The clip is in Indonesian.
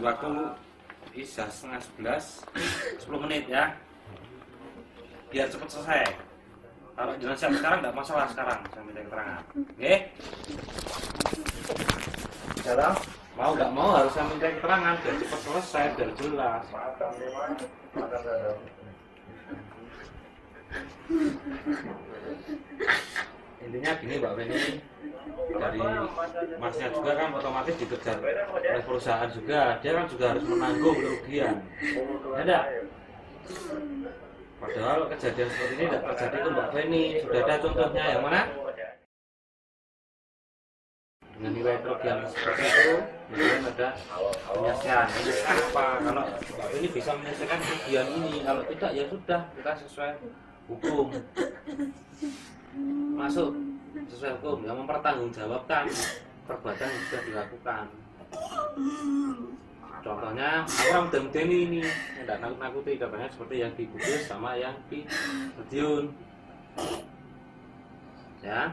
waktu bisa setengah 11, 10 menit ya, biar cepat selesai. Kalau jalan siap sekarang nggak masalah, sekarang saya minta keterangan. Oke? Jalan? Mau nggak mau harus saya minta keterangan biar cepat selesai, biar jelas. Intinya gini Mbak Feni, dari masnya juga kan otomatis dikejar oleh perusahaan juga, dia kan juga harus menanggung kerugian, ya enggak? Padahal kejadian seperti ini tidak terjadi ke Mbak Feni, sudah ada contohnya yang mana? Dengan nilai kerugian seperti itu, kemudian ada penyelesaian. Penyelesaian apa? Kalau Mbak Feni bisa menyelesaikan kerugian ini, kalau tidak ya sudah, kita sesuai hukum. Masuk sesuai hukum yang mempertanggungjawabkan perbuatan yang sudah dilakukan. Contohnya orang Demdeni ini tidak nakut-nakuti, katanya seperti yang di Kudus sama yang di Madiun, ya.